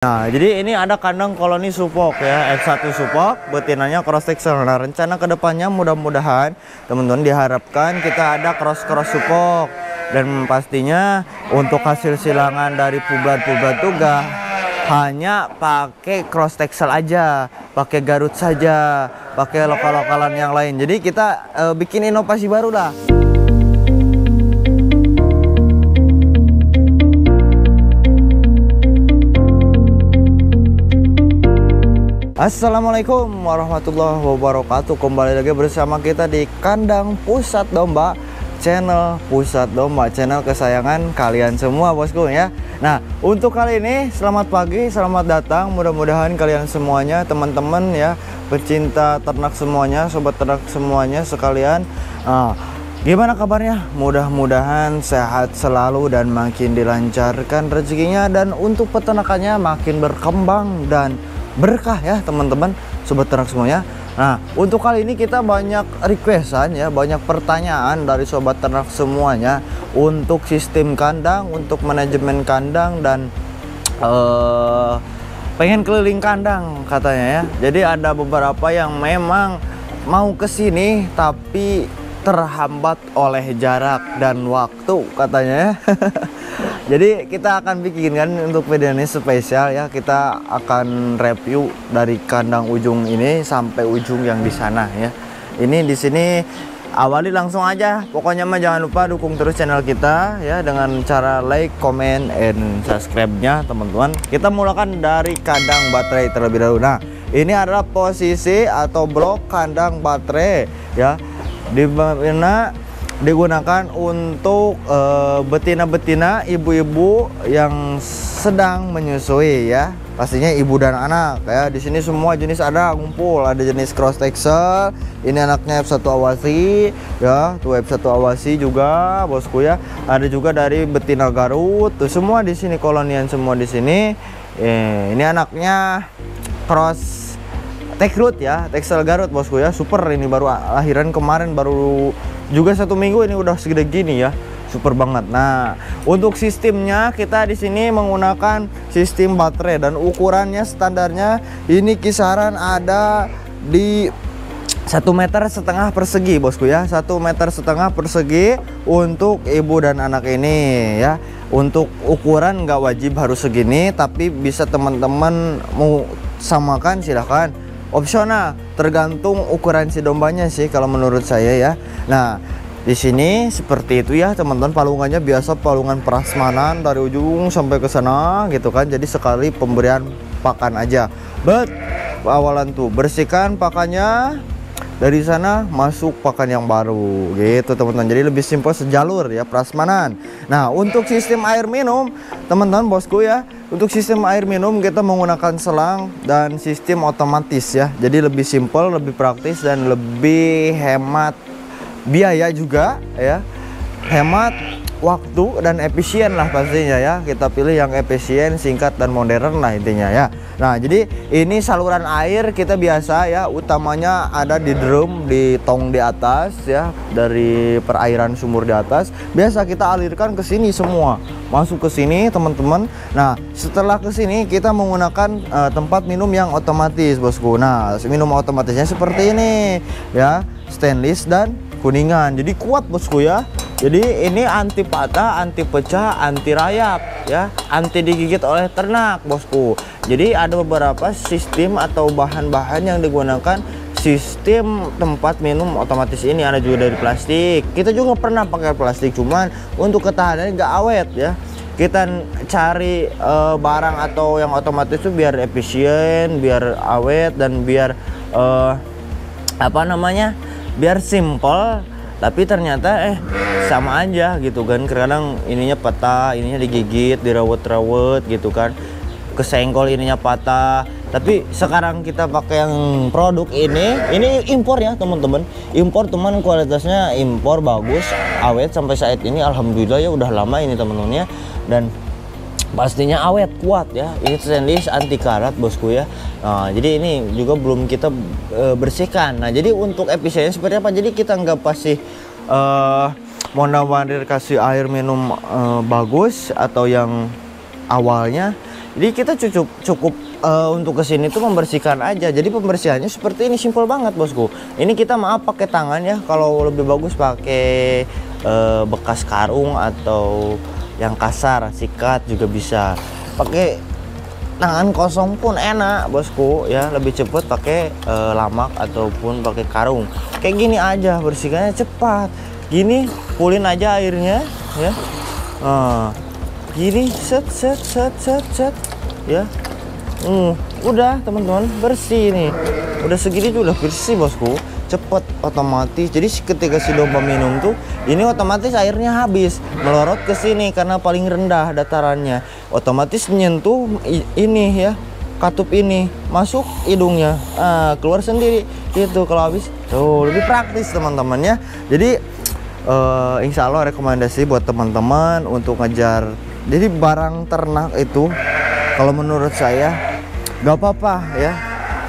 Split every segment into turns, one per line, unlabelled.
Nah, jadi ini ada kandang koloni supok ya, F1 supok, betinanya cross texel. Nah, rencana kedepannya mudah-mudahan teman-teman diharapkan kita ada cross-cross supok. Dan pastinya untuk hasil silangan dari pubat-pubat juga hanya pakai cross texel aja, pakai Garut saja, pakai lokal-lokalan yang lain. Jadi kita bikin inovasi baru lah. Assalamualaikum warahmatullahi wabarakatuh. Kembali lagi bersama kita di kandang Pusat Domba, channel Pusat Domba, channel kesayangan kalian semua bosku ya. Nah, untuk kali ini selamat pagi, selamat datang. Mudah-mudahan kalian semuanya, teman-teman ya, pecinta ternak semuanya, sobat ternak semuanya sekalian, gimana kabarnya? Mudah-mudahan sehat selalu dan makin dilancarkan rezekinya, dan untuk peternakannya makin berkembang dan berkah ya teman-teman sobat ternak semuanya. Nah, untuk kali ini kita banyak requestan ya, banyak pertanyaan dari sobat ternak semuanya untuk sistem kandang, untuk manajemen kandang, dan pengen keliling kandang katanya ya. Jadi ada beberapa yang memang mau kesini tapi terhambat oleh jarak dan waktu katanya ya. Jadi kita akan bikinkan untuk video ini spesial ya. Kita akan review dari kandang ujung ini sampai ujung yang di sana ya. Ini di sini awali langsung aja. Pokoknya mah jangan lupa dukung terus channel kita ya dengan cara like, comment, and subscribe-nya teman-teman. Kita mulakan dari kandang baterai terlebih dahulu. Nah, ini adalah posisi atau blok kandang baterai ya, di mana digunakan untuk betina-betina, ibu-ibu yang sedang menyusui ya, pastinya ibu dan anak ya. Di sini semua jenis ada ngumpul, ada jenis cross texel, ini anaknya F1 awasi ya, tuh F1 awasi juga bosku ya. Ada juga dari betina Garut, tuh semua di sini kolonian semua di sini. Ini anaknya cross Tekrut ya, Texel Garut bosku ya, super. Ini baru lahiran kemarin, baru juga 1 minggu, ini udah segede gini ya, super banget. Nah, untuk sistemnya kita di sini menggunakan sistem baterai, dan ukurannya standarnya ini kisaran ada di 1,5 meter persegi bosku ya, 1,5 meter persegi untuk ibu dan anak ini ya. Untuk ukuran nggak wajib harus segini, tapi bisa teman-teman mau samakan silahkan, opsional, tergantung ukuran si dombanya sih kalau menurut saya ya. Nah, di sini seperti itu ya teman-teman, palungannya biasa palungan prasmanan dari ujung sampai ke sana gitu kan. Jadi sekali pemberian pakan aja. Awalan tuh bersihkan pakannya, dari sana masuk pakan yang baru gitu teman-teman. Jadi lebih simpel, sejalur ya, prasmanan. Nah, untuk sistem air minum teman-teman bosku ya, untuk sistem air minum kita menggunakan selang dan sistem otomatis ya. Jadi lebih simpel, lebih praktis, dan lebih hemat biaya juga ya, hemat waktu dan efisien lah pastinya ya. Kita pilih yang efisien, singkat, dan modern lah intinya ya. Nah, jadi ini saluran air kita biasa ya, utamanya ada di drum, di tong di atas ya, dari perairan sumur di atas. Biasa kita alirkan ke sini semua, masuk ke sini teman-teman. Nah, setelah ke sini kita menggunakan tempat minum yang otomatis bosku. Nah, minum otomatisnya seperti ini ya, stainless dan kuningan. Jadi kuat bosku ya. Jadi ini anti patah, anti pecah, anti rayap ya, anti digigit oleh ternak bosku. Jadi ada beberapa sistem atau bahan-bahan yang digunakan sistem tempat minum otomatis ini. Ada juga dari plastik. Kita juga pernah pakai plastik, cuman untuk ketahanannya nggak awet ya. Kita cari barang atau yang otomatis itu biar efisien, biar awet, dan biar apa namanya, biar simple. Tapi ternyata sama aja gitu kan. Kadang ininya patah, ininya digigit, dirawat-rawat gitu kan, kesenggol ininya patah. Tapi sekarang kita pakai yang produk ini impor ya teman-teman, impor, teman kualitasnya impor, bagus, awet sampai saat ini alhamdulillah ya, udah lama ini teman-teman ya, dan pastinya awet, kuat ya. Ini stainless, anti karat bosku ya. Nah, jadi ini juga belum kita bersihkan. Nah, jadi untuk efisiennya seperti apa? Jadi kita nggak pasti mondar-mandir kasih air minum bagus atau yang awalnya Jadi kita cukup untuk kesini tuh membersihkan aja. Jadi pembersihannya seperti ini, simpel banget bosku. Ini kita maaf pakai tangan ya, kalau lebih bagus pakai bekas karung atau yang kasar, sikat juga bisa. Pakai tangan kosong pun enak bosku ya, lebih cepet pakai lamak ataupun pakai karung. Kayak gini aja, bersihkannya cepat. Gini pulin aja airnya ya. Gini set ya. Udah teman-teman, bersih nih. Udah segini tuh udah bersih bosku, cepet otomatis. Jadi ketika si domba minum tuh, ini otomatis airnya habis melorot ke sini karena paling rendah datarannya, otomatis menyentuh ini ya, katup ini masuk hidungnya, keluar sendiri gitu kalau habis. Tuh lebih praktis teman-teman ya. Jadi insya Allah rekomendasi buat teman-teman untuk ngejar. Jadi barang ternak itu kalau menurut saya gak apa-apa ya,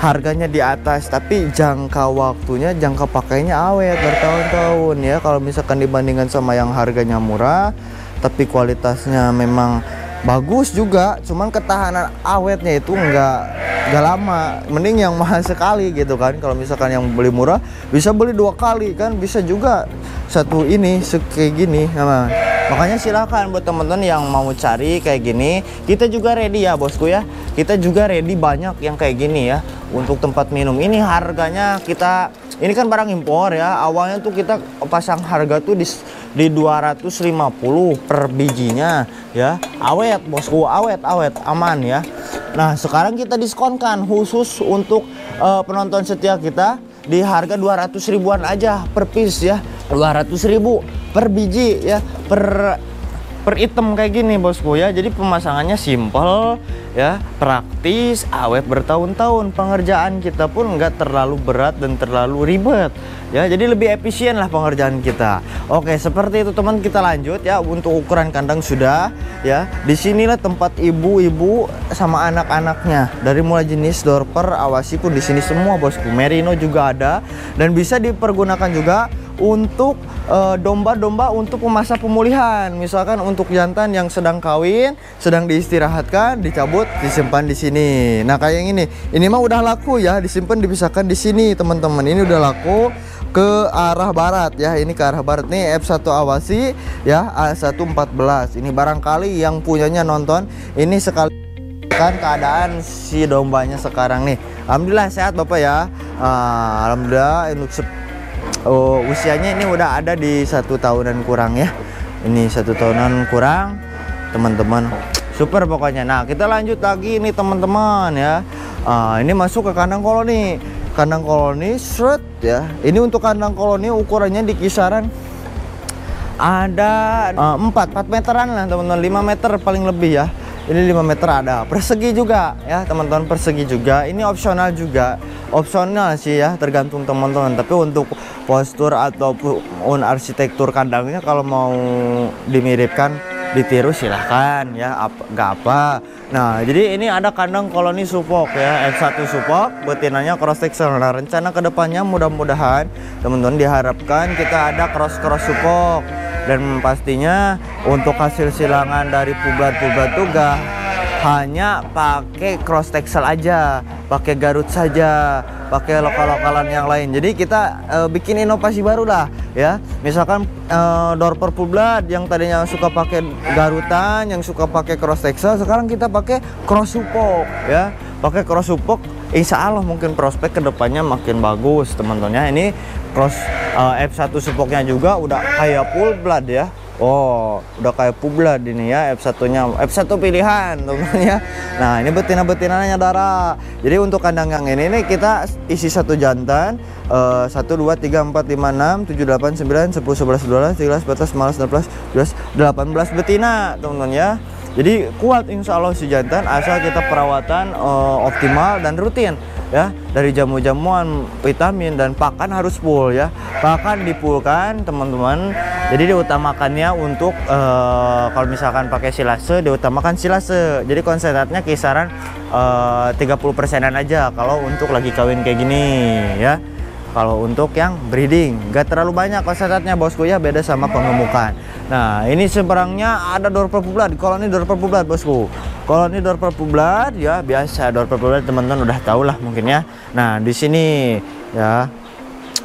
harganya di atas, tapi jangka waktunya, jangka pakainya awet bertahun-tahun ya. Kalau misalkan dibandingkan sama yang harganya murah tapi kualitasnya memang bagus juga, cuman ketahanan awetnya itu nggak lama. Mending yang mahal sekali gitu kan. Kalau misalkan yang beli murah bisa beli 2 kali kan, bisa juga satu ini kayak gini. Nah, makanya silakan buat teman-teman yang mau cari kayak gini, kita juga ready ya bosku ya. Kita juga ready banyak yang kayak gini ya. Untuk tempat minum ini harganya kita, ini kan barang impor ya. Awalnya tuh kita pasang harga tuh di 250 per bijinya ya. Awet bosku, awet aman ya. Nah sekarang kita diskonkan khusus untuk penonton setia kita di harga 200 ribuan aja per piece ya. 200.000 per biji ya, per item kayak gini bosku ya. Jadi pemasangannya simple ya, praktis, awet bertahun-tahun. Pengerjaan kita pun nggak terlalu berat dan terlalu ribet ya, jadi lebih efisien lah pengerjaan kita. Oke, seperti itu teman, kita lanjut ya. Untuk ukuran kandang sudah ya. Disinilah tempat ibu-ibu sama anak-anaknya. Dari mulai jenis dorper, awasi pun di sini semua bosku. Merino juga ada dan bisa dipergunakan juga untuk domba-domba untuk masa pemulihan. Misalkan untuk jantan yang sedang kawin, sedang diistirahatkan, dicabut, disimpan di sini. Nah kayak yang ini mah udah laku ya, disimpan dipisahkan di sini teman-teman. Ini udah laku ke arah barat ya. Ini ke arah barat nih, F1 awasi ya, A114. Ini barangkali yang punyanya nonton ini sekali kan keadaan si dombanya sekarang nih. Alhamdulillah sehat Bapak ya. Alhamdulillah usianya ini udah ada di 1 tahunan kurang ya. Ini 1 tahunan kurang teman-teman, super pokoknya. Nah kita lanjut lagi nih teman-teman ya. Ini masuk ke kandang koloni. Kandang koloni shred ya. Ini untuk kandang koloni ukurannya di kisaran ada 4 meteran lah teman-teman, 5 meter paling lebih ya. Ini 5 meter ada, persegi juga ya teman-teman, persegi juga. Ini opsional juga, opsional sih ya, tergantung teman-teman. Tapi untuk postur ataupun arsitektur kandangnya kalau mau dimiripkan, ditiru silahkan ya, nggak apa. Nah jadi ini ada kandang koloni supok ya, F1 supok, betinanya cross texel. Nah rencana kedepannya mudah-mudahan teman-teman diharapkan kita ada cross supok. Dan pastinya untuk hasil silangan dari publat-publat tuh gak hanya pakai cross texel aja, pakai Garut saja, pakai lokal-lokalan yang lain. Jadi kita bikin inovasi baru lah ya. Misalkan dorper publat yang tadinya suka pakai Garutan, yang suka pakai cross texel, sekarang kita pakai cross supok ya. Pakai cross supok, insya Allah mungkin prospek kedepannya makin bagus teman-teman ya. Ini cross F1 supoknya juga udah kayak full blood ya. Oh, udah kayak full blood ini ya, F1-nya. F1 pilihan teman-teman ya. Nah, ini betina-betinanya darah. Jadi untuk kandang yang ini nih kita isi 1 jantan, 1 2 3 4 5 6 7 8 9 10 11 12 13 14 15 16 17 18 betina teman-teman ya. Jadi kuat insya Allah si jantan, asal kita perawatan optimal dan rutin ya. Dari jamu-jamuan, vitamin dan pakan harus full ya. Pakan dipulkan teman-teman. Jadi diutamakannya untuk kalau misalkan pakai silase, diutamakan silase. Jadi konsentratnya kisaran 30%-an aja kalau untuk lagi kawin kayak gini ya. Kalau untuk yang breeding nggak terlalu banyak konsentratnya bosku ya, beda sama pengemukan. Nah ini seberangnya ada Dorper Purblood, koloni Dorper Purblood bosku. Koloni Dorper Purblood ya, biasa Dorper Purblood teman-teman udah tahu lah mungkin ya. Nah di sini ya,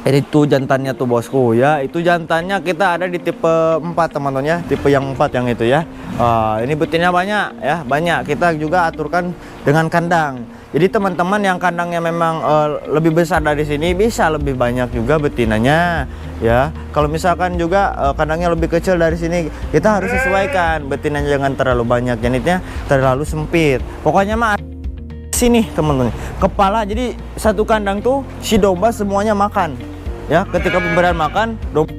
ini tuh jantannya tuh bosku ya, itu jantannya kita ada di tipe 4 teman-teman ya, tipe yang 4 yang itu ya. Ini betinanya banyak ya, banyak. Kita juga aturkan dengan kandang. Jadi teman-teman yang kandangnya memang lebih besar dari sini bisa lebih banyak juga betinanya ya. Kalau misalkan juga kandangnya lebih kecil dari sini, kita harus sesuaikan betinanya, jangan terlalu banyak, janitnya terlalu sempit. Pokoknya mah sini teman-teman, kepala. Jadi satu kandang tuh si domba semuanya makan ya. Ketika pemberian makan domba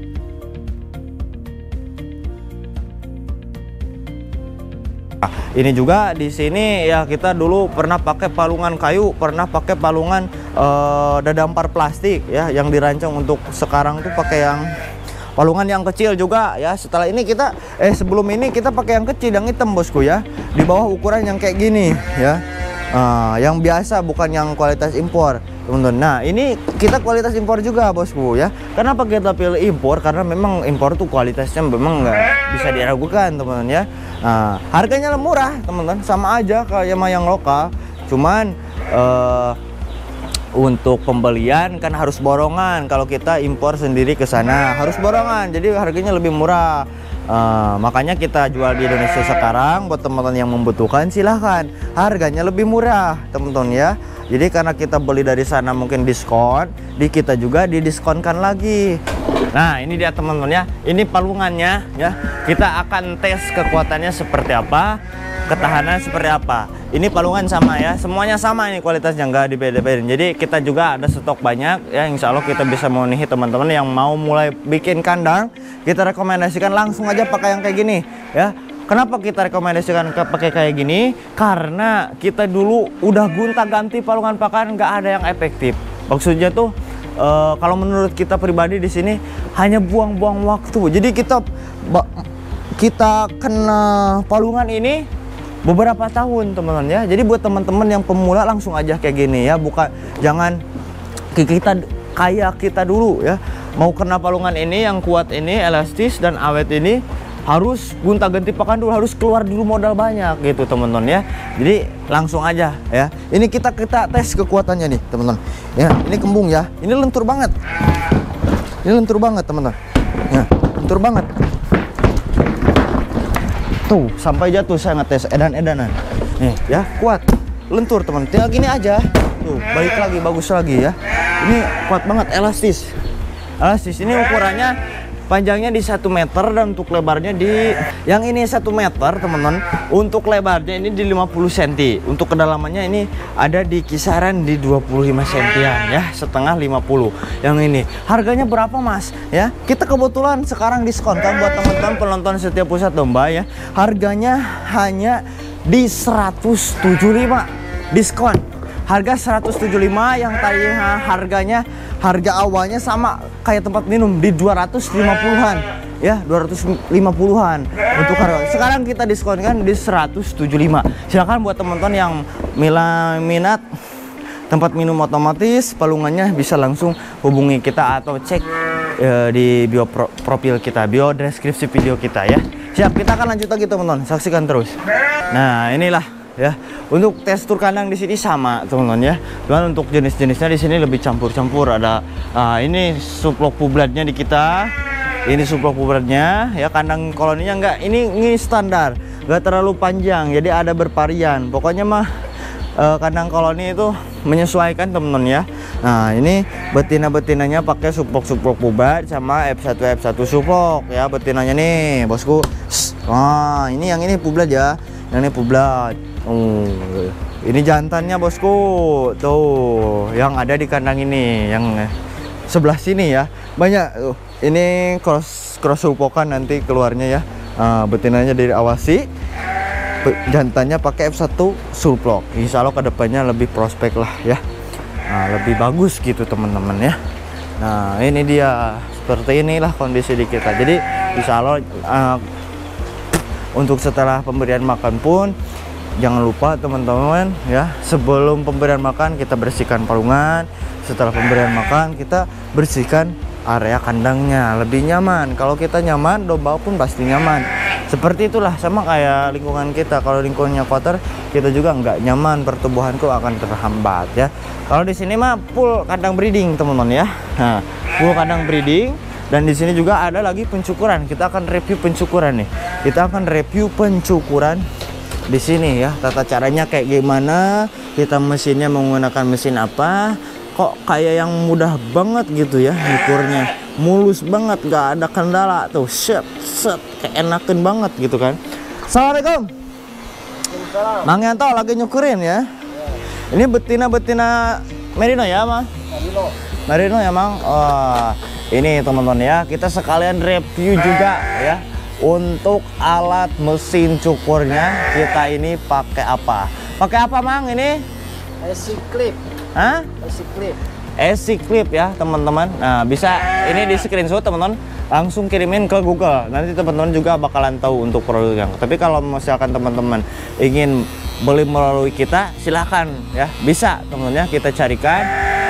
ini juga di sini ya, kita dulu pernah pakai palungan kayu, pernah pakai palungan dadampar plastik ya, yang dirancang untuk sekarang tuh pakai yang palungan yang kecil juga ya. Setelah ini kita sebelum ini kita pakai yang kecil yang hitam bosku ya, di bawah ukuran yang kayak gini ya. Yang biasa, bukan yang kualitas impor teman-teman. Nah ini kita kualitas impor juga bosku ya. Kenapa kita pilih impor? Karena memang impor tuh kualitasnya memang nggak bisa diragukan teman-teman ya. Harganya murah teman-teman, sama aja kayak sama yang lokal, cuman untuk pembelian kan harus borongan. Kalau kita impor sendiri ke sana harus borongan, jadi harganya lebih murah. Makanya kita jual di Indonesia sekarang. Buat teman-teman yang membutuhkan silahkan, harganya lebih murah teman-teman ya. Jadi karena kita beli dari sana mungkin diskon, di kita juga didiskonkan lagi. Nah ini dia teman-teman ya, ini palungannya ya. Kita akan tes kekuatannya seperti apa, ketahanan seperti apa. Ini palungan sama ya, semuanya sama ini kualitasnya, nggak dibeda-bedain. Jadi kita juga ada stok banyak ya, insya Allah kita bisa memenuhi teman-teman yang mau mulai bikin kandang. Kita rekomendasikan langsung aja pakai yang kayak gini ya. Kenapa kita rekomendasikan pakai kayak gini? Karena kita dulu udah gonta-ganti palungan pakan, nggak ada yang efektif. Maksudnya tuh kalau menurut kita pribadi di sini hanya buang-buang waktu. Jadi kita kena palungan ini beberapa tahun teman-teman ya. Jadi buat teman-teman yang pemula langsung aja kayak gini ya, bukan, jangan kita kayak kita dulu ya. Mau kena palungan ini yang kuat ini, elastis dan awet ini, harus gonta-ganti pakan dulu, harus keluar dulu modal banyak gitu teman-teman ya. Jadi langsung aja ya. Ini kita tes kekuatannya nih teman-teman ya. Ini kembung ya, ini lentur banget, ini lentur banget teman-teman ya, lentur banget tuh, sampai jatuh saya ngetes edan-edanan nih ya, kuat, lentur teman. Tinggal gini aja tuh, balik lagi, bagus lagi ya. Ini kuat banget, elastis. Ini ukurannya panjangnya di 1 meter dan untuk lebarnya di yang ini 1 meter teman-teman. Untuk lebarnya ini di 50 cm. Untuk kedalamannya ini ada di kisaran di 25 cm ya, setengah 50. Yang ini harganya berapa mas ya? Kita kebetulan sekarang diskon kan buat teman-teman penonton Setiap Pusat Domba ya. Harganya hanya di 175 diskon. Harga 175 yang tadinya harga awalnya sama kayak tempat minum di 250-an ya, 250-an untuk harga. Sekarang kita diskonkan di 175. Silakan buat teman-teman yang minat tempat minum otomatis, palungannya bisa langsung hubungi kita atau cek di profil kita, bio deskripsi video kita ya. Siap, kita akan lanjut lagi teman-teman, saksikan terus. Nah inilah ya, untuk tekstur kandang di sini sama teman-teman ya. Cuman untuk jenis-jenisnya di sini lebih campur-campur. Ada ini suplok purbloodnya di kita. Ini suplok purbloodnya ya. Kandang koloninya enggak, ini standar, enggak terlalu panjang. Jadi ada bervarian. Pokoknya mah kandang koloni itu menyesuaikan teman-teman ya. Nah ini betina-betinanya pakai suplok purblood sama F1 suplok ya, betinanya nih bosku. Nah ini yang ini purblood ya, yang ini purblood. Ini jantannya bosku tuh, yang ada di kandang ini, yang sebelah sini ya, banyak tuh. Ini cross sulpokan nanti keluarnya ya. Betinanya diawasi, jantannya pakai F1 sulplok. Insya Allah kedepannya lebih prospek lah ya. Lebih bagus gitu teman-teman ya. Nah ini dia, seperti inilah kondisi di kita. Jadi insya Allah untuk setelah pemberian makan pun jangan lupa teman-teman ya, sebelum pemberian makan kita bersihkan palungan, setelah pemberian makan kita bersihkan area kandangnya. Lebih nyaman, kalau kita nyaman domba pun pasti nyaman. Seperti itulah, sama kayak lingkungan kita. Kalau lingkungannya kotor, kita juga nggak nyaman, pertumbuhanku akan terhambat ya. Kalau di sini mah full kandang breeding teman-teman ya. Nah, full kandang breeding. Dan di sini juga ada lagi pencukuran. Kita akan review pencukuran nih. Kita akan review pencukuran di sini ya. Tata caranya kayak gimana? Kita mesinnya menggunakan mesin apa? Kok kayak yang mudah banget gitu ya nyukurnya. Mulus banget, nggak ada kendala tuh. Set, kayak enakan banget gitu kan. Assalamualaikum. Mang Yanto lagi nyukurin ya. Ini betina merino ya, Mang? Merino ya, Mang. Oh. Ini teman-teman ya, kita sekalian review juga ya untuk alat mesin cukurnya. Kita ini pakai apa? Pakai apa, Mang? Ini
EasyClip.
Hah?
EasyClip.
EasyClip ya, teman-teman. Nah, bisa ini di screenshot teman-teman, langsung kirimin ke Google. Nanti teman-teman juga bakalan tahu untuk produknya. Tapi kalau misalkan teman-teman ingin beli melalui kita, silahkan ya, bisa teman-teman ya, kita carikan.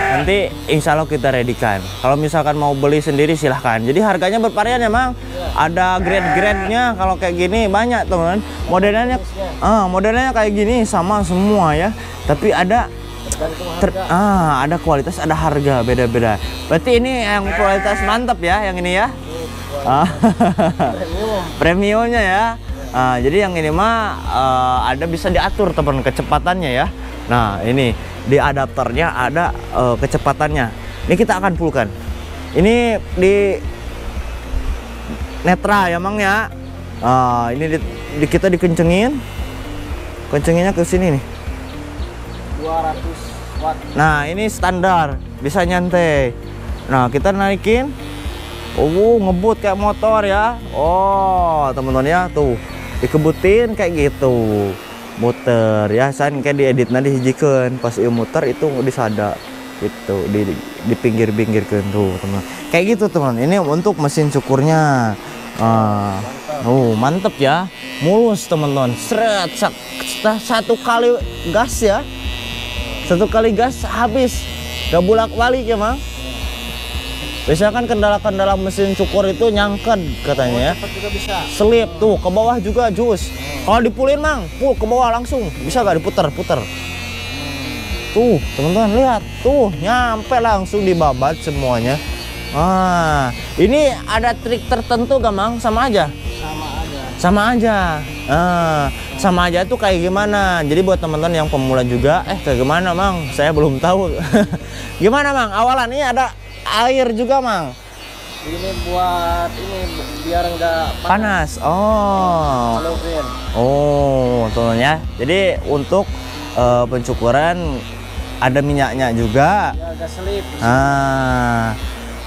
Nanti insya Allah kita readykan. Kalau misalkan mau beli sendiri silahkan. Jadi harganya bervarian ya, Mang. Ada grade-grade-nya. Kalau kayak gini banyak teman. Modelnya kayak gini sama semua ya. Tapi ada ada kualitas, ada harga beda-beda. Berarti ini yang kualitas mantap ya, yang ini ya. Premiumnya ya. Jadi yang ini mah ada bisa diatur teman kecepatannya ya. Nah ini di adaptornya ada kecepatannya. Ini kita akan fullkan. Ini di netra ya, Mang ya. Ini kita dikencengin. Kencenginnya ke sini nih.
200 watt.
Nah ini standar, bisa nyantai. Nah kita naikin. Ngebut kayak motor ya. Oh teman-teman ya, tuh dikebutin kayak gitu. Muter ya, san kayak diedit nanti hijikan pas ieu muter itu disada gitu, di pinggir-pinggirkeun tuh teman. Kayak gitu teman. Ini untuk mesin cukurnya. Mantep ya, mulus teman-teman. Seret, satu kali gas ya, satu kali gas habis, gak bolak-balik ya, Mang. Biasanya kan kendala-kendala mesin cukur itu nyangked katanya ya.
Juga bisa.
Selip tuh ke bawah juga jus. Kalau dipulin, Mang, pull ke bawah langsung. Bisa gak diputer-puter? Tuh teman-teman lihat tuh, nyampe langsung dibabat semuanya. Ini ada trik tertentu gak, Mang? Sama aja? Sama aja. Sama aja tuh kayak gimana? Jadi buat teman-teman yang pemula juga, kayak gimana, Mang? Saya belum tahu. Gimana, Mang? Awalan ini ada air juga, Mang.
Ini buat ini biar enggak
panas. Teman-teman ya. Jadi untuk pencukuran ada minyaknya juga.
Ya, agak selip.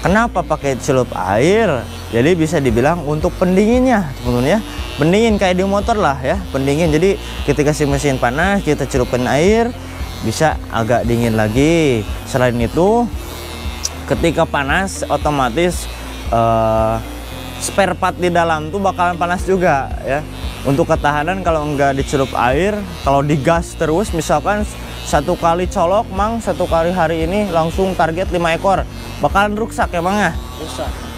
Kenapa pakai celup air? Jadi bisa dibilang untuk pendinginnya, teman-teman ya. Pendingin kayak di motor lah ya, pendingin. Jadi ketika si mesin panas, kita celupkan air, bisa agak dingin lagi. Selain itu, ketika panas otomatis spare part di dalam tuh bakalan panas juga ya. Untuk ketahanan kalau enggak dicelup air, kalau digas terus misalkan satu kali colok, Mang, satu kali hari ini langsung target 5 ekor, bakalan rusak ya, Mang ya.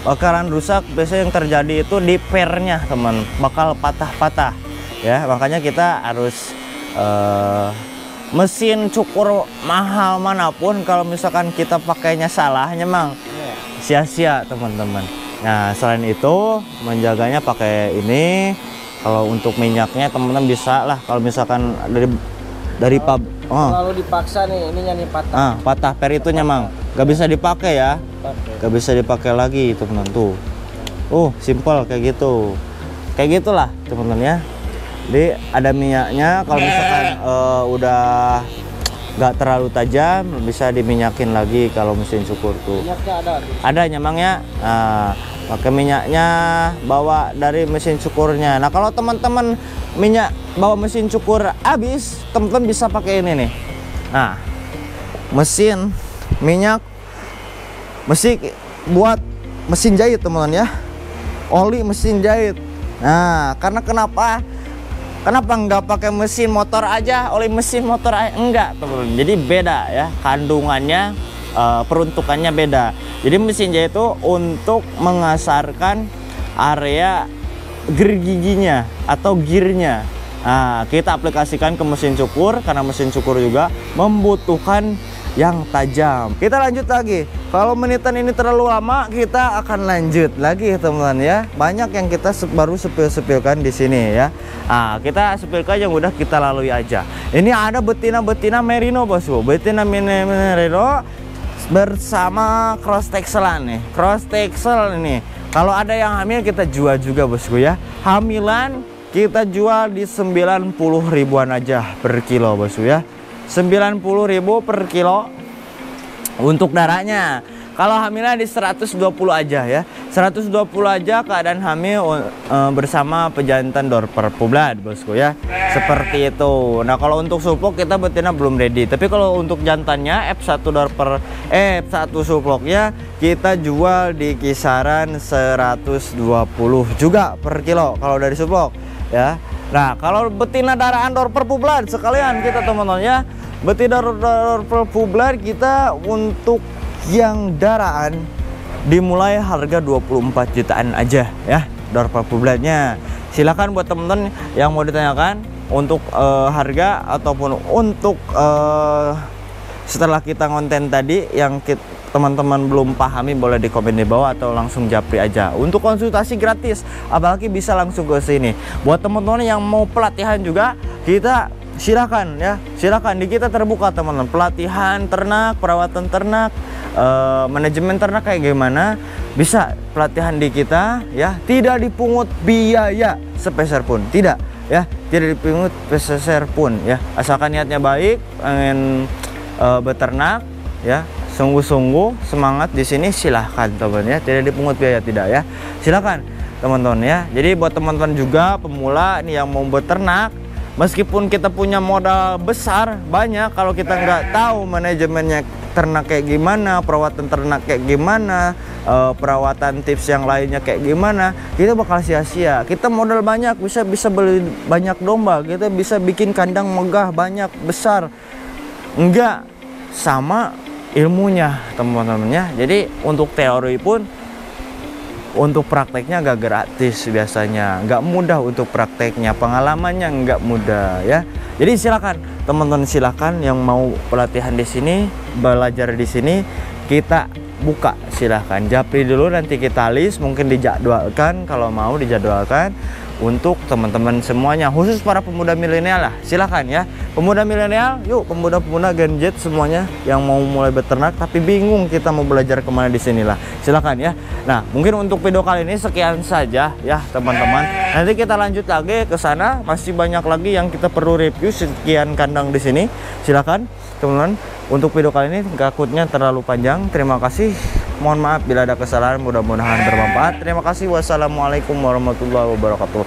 Bakalan rusak. Biasanya yang terjadi itu di pernya, teman, bakal patah-patah ya. Makanya kita harus mesin cukur mahal manapun kalau misalkan kita pakainya salahnya, Mang, sia-sia teman-teman. Nah selain itu menjaganya pakai ini. Kalau untuk minyaknya teman-teman bisa lah, kalau misalkan dari
kalau dipaksa nih ininya nih patah.
Patah per itunya, Mang, gak bisa dipakai ya. Gak bisa dipakai lagi teman-teman tuh. Simple kayak gitu. Kayak gitulah teman-teman ya. Jadi ada minyaknya, kalau misalkan udah nggak terlalu tajam bisa diminyakin lagi kalau mesin cukur tuh.
Minyaknya
ada Mang ya. Pakai minyaknya bawa dari mesin cukurnya. Nah kalau teman-teman minyak bawa mesin cukur habis, teman-teman bisa pakai ini nih. Nah mesin minyak mesin buat mesin jahit teman-teman ya, oli mesin jahit. Nah karena kenapa Kenapa nggak pakai mesin motor aja, oli mesin motor aja? Enggak, teman-teman. Jadi beda ya, kandungannya, peruntukannya beda. Jadi mesin jahit itu untuk mengasarkan area gergiginya atau gearnya. Nah, kita aplikasikan ke mesin cukur karena mesin cukur juga membutuhkan yang tajam. Kita lanjut lagi. Kalau menitan ini terlalu lama, kita akan lanjut lagi teman-teman ya. Banyak yang kita baru sepil-sepilkan di sini ya. Nah, kita sepilkan yang udah kita lalui aja. Ini ada betina merino bosku. Betina merino bersama cross texelan nih. Cross texel ini. Kalau ada yang hamil kita jual juga bosku ya. Hamilan kita jual di 90 ribuan aja per kilo bosku ya. 90.000 per kilo untuk darahnya. Kalau hamilnya di 120 aja ya. 120 aja keadaan hamil bersama pejantan Dorper Publad bosku ya. Seperti itu. Nah, kalau untuk suplok kita betina belum ready. Tapi kalau untuk jantannya F1 Dorper F1 suploknya kita jual di kisaran 120 juga per kilo kalau dari suplok ya. Nah, kalau betina darahan Dorper Publad sekalian kita teman-teman ya. Betina Dorper Publad kita untuk yang darahan dimulai harga 24 jutaan aja ya Dorper Publadnya. Silakan buat teman-teman yang mau ditanyakan untuk harga ataupun untuk setelah kita konten tadi yang teman-teman belum pahami boleh di komen di bawah atau langsung japri aja. Untuk konsultasi gratis, apalagi bisa langsung ke sini. Buat teman-teman yang mau pelatihan juga, kita silakan ya, silakan di kita terbuka teman-teman. Pelatihan ternak, perawatan ternak, manajemen ternak kayak gimana, bisa pelatihan di kita ya. Tidak dipungut biaya sepeser pun, tidak ya, tidak dipungut sepeser pun ya. Asalkan niatnya baik, pengen beternak ya, sungguh-sungguh semangat di sini, silahkan teman ya. Tidak dipungut biaya, tidak ya, silahkan teman-teman ya. Jadi buat teman-teman juga pemula nih yang mau beternak, meskipun kita punya modal besar banyak, kalau kita nggak tahu manajemennya ternak kayak gimana, perawatan ternak kayak gimana, perawatan tips yang lainnya kayak gimana, kita bakal sia-sia. Kita modal banyak, bisa beli banyak domba, kita bisa bikin kandang megah banyak besar, enggak sama ilmunya teman-temannya. Jadi untuk teori pun, untuk prakteknya gak gratis biasanya, nggak mudah untuk prakteknya, pengalamannya nggak mudah ya. Jadi silakan teman-teman, silakan yang mau pelatihan di sini, belajar di sini, kita buka, silahkan japri dulu, nanti kita list, mungkin dijadwalkan kalau mau dijadwalkan untuk teman-teman semuanya, khusus para pemuda milenial lah. Silahkan ya pemuda milenial, yuk pemuda-pemuda Gen Z semuanya yang mau mulai beternak tapi bingung kita mau belajar kemana, di sinilah silahkan ya. Nah, mungkin untuk video kali ini sekian saja ya teman-teman. Nanti kita lanjut lagi ke sana, masih banyak lagi yang kita perlu review. Sekian kandang di sini, silakan teman-teman. Untuk video kali ini takutnya terlalu panjang. Terima kasih, mohon maaf bila ada kesalahan, mudah-mudahan bermanfaat. Terima kasih, wassalamualaikum warahmatullahi wabarakatuh.